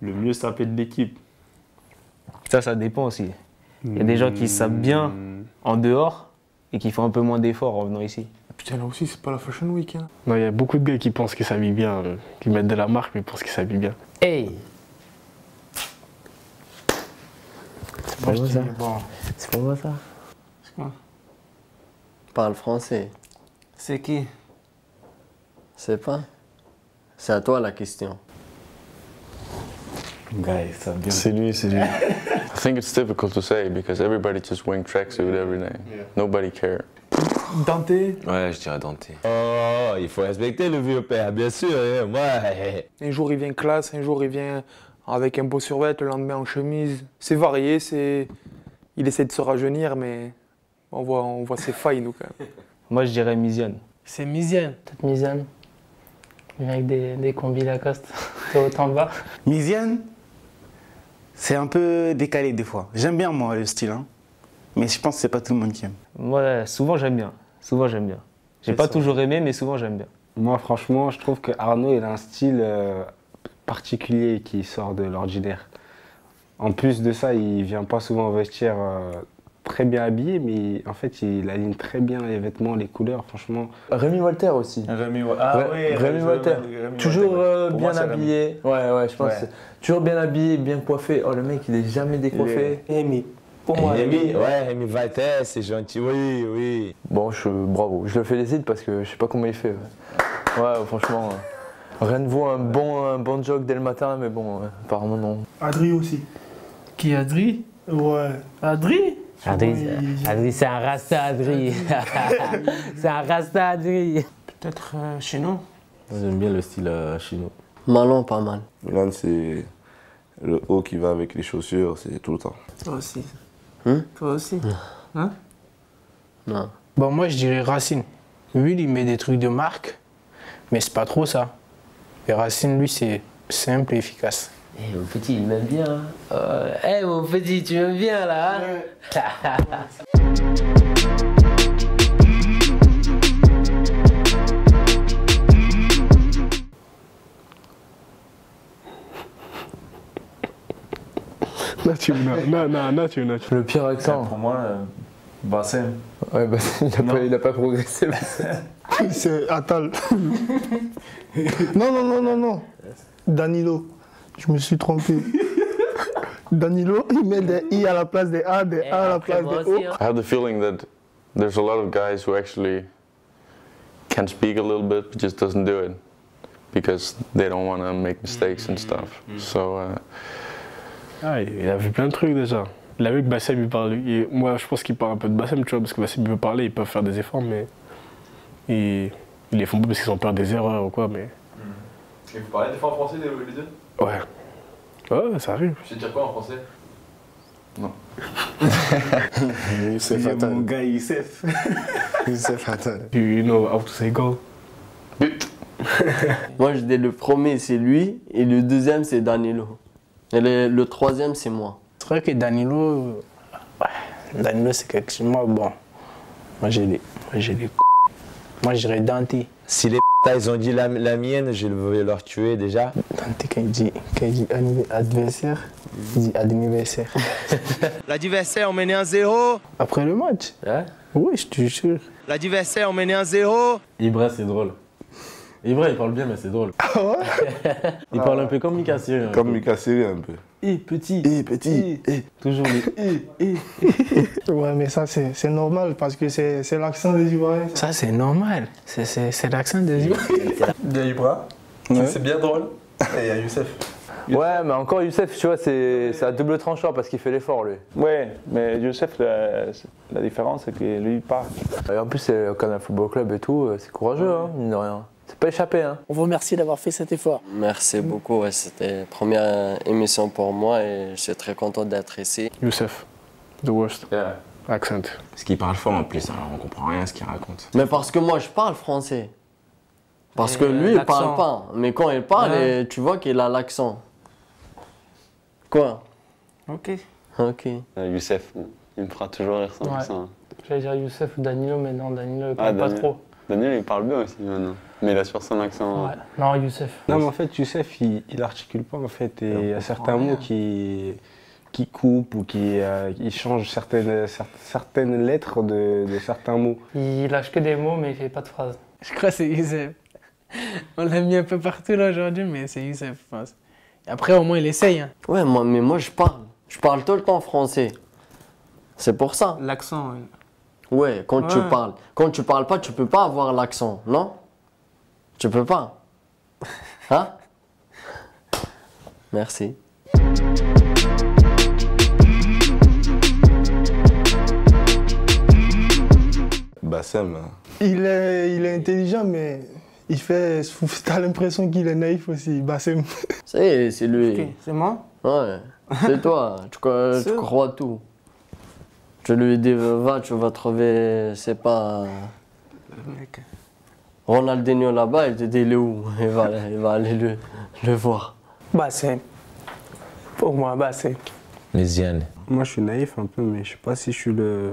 le mieux sapé de l'équipe. Ça dépend aussi. Il y a des gens qui sapent bien en dehors et qui font un peu moins d'efforts en venant ici. Putain, là aussi, c'est pas la Fashion Week. Hein. Non, il y a beaucoup de gars qui pensent qu'ils s'habillent bien, qui mettent de la marque, mais pensent qu'ils s'habillent bien. Hey! C'est pas moi ça. Bon. C'est pour moi ça? C'est quoi? Parle français. C'est qui? C'est pas. C'est à toi la question. Guys, ça bien. C'est lui, c'est lui. I think it's difficult to say because everybody just wearing tracksuit every day. Nobody care. Dante? Ouais, je dirais Dante. Oh, il faut respecter le vieux père, bien sûr. Ouais. Un jour il vient classe, un jour il vient avec un beau survêt, le lendemain en chemise. C'est varié, c'est. Il essaie de se rajeunir, mais on voit ses failles nous quand même. Moi je dirais Miziane. C'est Miziane. Peut-être Miziane. Il vient avec des combis Lacoste. C'est autant bas. Miziane, c'est un peu décalé des fois. J'aime bien moi le style, hein. Mais je pense que c'est pas tout le monde qui aime. Moi souvent j'aime bien. Souvent j'aime bien. J'ai pas toujours aimé mais souvent j'aime bien. Moi, franchement, je trouve que Arnaud, il a un style particulier qui sort de l'ordinaire. En plus de ça, il vient pas souvent au vestiaire très bien habillé, mais en fait, il aligne très bien les vêtements, les couleurs, franchement. Rémi Walter aussi. Rémi Walter. Toujours bien moi, habillé. Ouais, je pense. Ouais. Toujours bien habillé, bien coiffé. Oh, le mec, il est jamais décoiffé. Rémi. Pour moi, Rémi, Walter, c'est gentil, oui. Bon, bravo. Je le félicite parce que je sais pas comment il fait. Ouais, franchement. Rien ne vaut un bon jog dès le matin, mais bon, apparemment non. Adri aussi. Qui, Adri? Ouais. Adri? Adri, c'est un rasta Adri. C'est un rasta Adri. Peut-être chez nous. J'aime bien le style chinois. Malon, pas mal. Milan, c'est le haut qui va avec les chaussures, c'est tout le temps. Toi aussi. Hein? Toi aussi. Hein? Non. Bon, moi, je dirais Racine. Lui, il met des trucs de marque, mais c'est pas trop ça. Et Racine, lui, c'est simple et efficace. Eh mon petit, il m'aime bien. Eh mon petit, tu m'aimes bien là, hein? Nature. Le pire accent. Pour moi, Bassem. Ouais, bah, il a pas progressé. C'est Atal. Non. Danilo. Je me suis trompé. Danilo, il met des I à la place des A, des A à la place des O. I have the feeling that there's a lot of guys who actually can speak a little bit but just doesn't do it because they don't want to make mistakes and stuff. So Ah, il a vu plein de trucs déjà. Il a vu que Bassem il parle. Moi, je pense qu'il parle un peu de Bassem, tu vois, parce que Bassem il veut parler, ils peuvent faire des efforts, mais ils les font pas parce qu'ils ont peur des erreurs ou quoi, mais. Et vous parlez des fois en français, les deux? Ouais. Ouais, ça arrive. Tu sais dire quoi en français? non. Youssef Attal. Mon gars, Youssef. Youssef Attal. You know how to say go. Moi, je dis le premier, c'est lui, et le deuxième, c'est Danilo. Et le troisième, c'est moi. C'est vrai que Danilo, c'est quelque chose. Moi, bon, moi j'ai des Moi, je dirais Dante. Si les ils ont dit la mienne, je vais leur tuer déjà. Dante, quand il dit adversaire, il dit anniversaire. L'adversaire, on menait 1-0. Après le match? Ouais. Oui, je te jure. L'adversaire, on menait 1-0. Ibra, c'est drôle. Ibra, il parle bien, mais c'est drôle. Ah ouais? Il parle un peu comme Mika Siri. Comme Mika Siri un peu. Petit. Petit. Toujours les Ouais, mais ça, c'est normal parce que c'est l'accent des Ivoiriens. Ça, c'est normal. C'est l'accent des Ivoiriens. Il y a Ibra, c'est bien drôle. Et il y a Youssef. Ouais, mais encore Youssef, tu vois, c'est à double tranchant parce qu'il fait l'effort, lui. Ouais, mais Youssef, la différence, c'est que lui, il parle. Et en plus, c'est au Canal Football Club et tout, c'est courageux, hein, mine de rien. C'est pas échappé, hein. On vous remercie d'avoir fait cet effort. Merci beaucoup, ouais, c'était la première émission pour moi et je suis très content d'être ici. Youssef, the worst. Yeah. Accent. Parce qu'il parle fort en plus, alors on comprend rien à ce qu'il raconte. Mais parce que moi, je parle français. Parce que lui, il parle pas. Mais quand il parle, tu vois qu'il a l'accent. Quoi? Ok. Ok. Youssef, il me fera toujours rire sans Ouais. accent. J'allais dire Youssef ou Danilo, mais non, Danilo, il parle pas trop. Daniel, il parle bien aussi maintenant. Mais il a sur son accent. Ouais. Non, Youssef. Non, mais en fait, Youssef, il articule pas, en fait. Et il y a certains mots qui coupent ou qui changent certaines lettres de certains mots. Il lâche que des mots, mais il fait pas de phrases. Je crois que c'est Youssef. On l'a mis un peu partout là aujourd'hui, mais c'est Youssef, je pense. Et après, au moins, il essaye. Hein. Ouais, mais moi, je parle. Je parle tout le temps français. C'est pour ça. L'accent, Ouais, quand tu parles. Quand tu parles pas, tu peux pas avoir l'accent, non? Tu peux pas. Hein? Merci. Bassem. Il est intelligent, mais il fait. T'as l'impression qu'il est naïf aussi, Bassem. C'est lui. Okay. C'est moi? Ouais, c'est toi. Tu crois tout. Je lui dis, va, tu vas trouver, c'est pas. Ronaldinho là-bas, il te dit, il est où? Il va aller le voir. Bassem. Pour moi, Bassem. Méziane. Moi, je suis naïf un peu, mais je sais pas si je suis le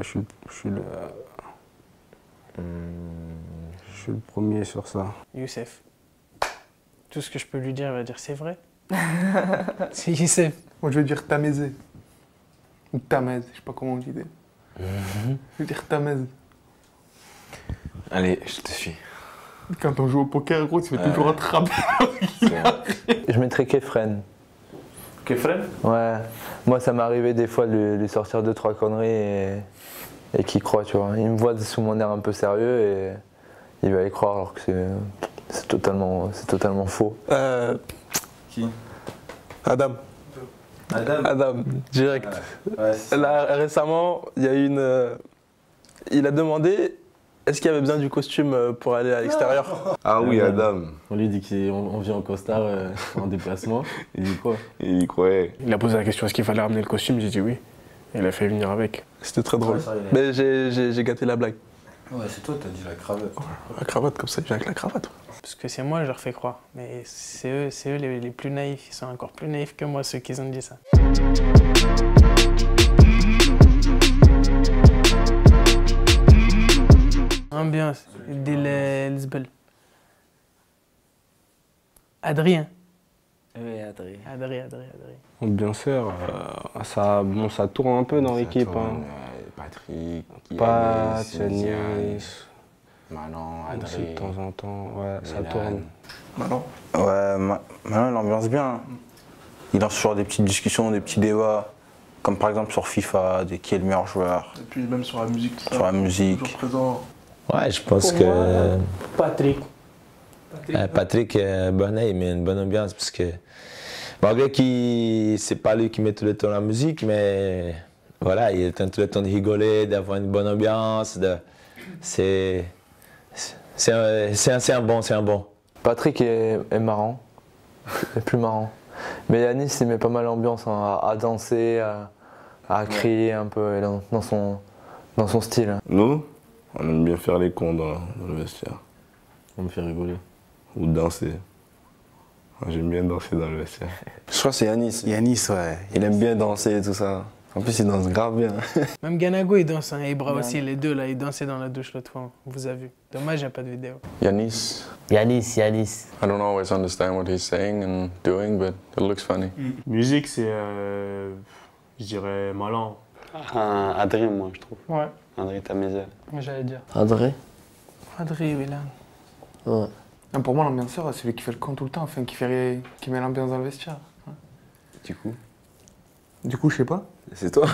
premier sur ça. Youssef. Tout ce que je peux lui dire, il va dire c'est vrai. C'est Youssef. Moi, je vais dire Tamézé. Ou Tamez, je sais pas comment on dit. Je vais dire Tamez. Allez, je te suis. Quand on joue au poker, gros, tu fais toujours attraper. Je mettrais Kefren. Kefren? Ouais. Moi, ça m'est arrivé des fois de lui sortir 2-3 conneries et qu'il croit, tu vois. Il me voit sous mon air un peu sérieux et il va y croire alors que c'est totalement faux. Qui? Adam. Adam, direct. Là, récemment, il y a il a demandé est-ce qu'il y avait besoin du costume pour aller à l'extérieur. Ah oui, Adam. On lui dit qu'on vient en costard en déplacement. Il dit quoi? Il y croyait. Il a posé la question est-ce qu'il fallait ramener le costume? J'ai dit oui. Et il a fait venir avec. C'était très drôle. Mais j'ai gâté la blague. Ouais, c'est toi, t'as dit la cravate. La cravate, comme ça, il vient avec la cravate. Parce que c'est moi, je leur fais croire. Mais c'est eux les plus naïfs. Ils sont encore plus naïfs que moi, ceux qui ont dit ça. Ambiance, Dilzbel. Adrien. Oui, Adrien. Ambianceur, ça tourne un peu dans l'équipe. Patrick, Pat, Yanis, Manon, Adrien. De temps en temps, ouais, ça tourne. Manon? Ouais, Manon, il ambiance bien. Il lance toujours des petites discussions, des petits débats. Comme par exemple sur FIFA, qui est le meilleur joueur. Et puis même sur la musique, tout ça. Sur la musique. Toujours présent. Ouais, je pense que. Patrick. Patrick Burney, il met une bonne ambiance parce que. Malgré que c'est pas lui qui met tout le temps la musique, mais voilà, il est tout le temps de rigoler, d'avoir une bonne ambiance. C'est un bon. Patrick est marrant. Il est plus marrant. Mais Yanis, il met pas mal l'ambiance hein, à danser, à crier un peu dans son style. Nous, on aime bien faire les cons dans le vestiaire. On me fait rigoler. Ou danser. J'aime bien danser dans le vestiaire. Je crois que c'est Yanis. Yanis, ouais. Il aime bien danser et tout ça. En plus, il danse grave bien. Même Ganago, il danse. Hein, et Ibra aussi, les deux, là, ils dansaient dans la douche l'autre fois. On vous a vu. Dommage, il n'y a pas de vidéo. Yanis. I don't always understand what he's saying and doing, but it looks funny. Musique, c'est, je dirais, Malan. Adrien, moi, je trouve. Ouais. Adrien Tamézé. J'allais dire. Adrien, oui, là. ouais. Non, pour moi, l'ambianceur, c'est celui qui fait le con tout le temps, enfin, qui met l'ambiance dans le vestiaire. Du coup, je sais pas. C'est toi.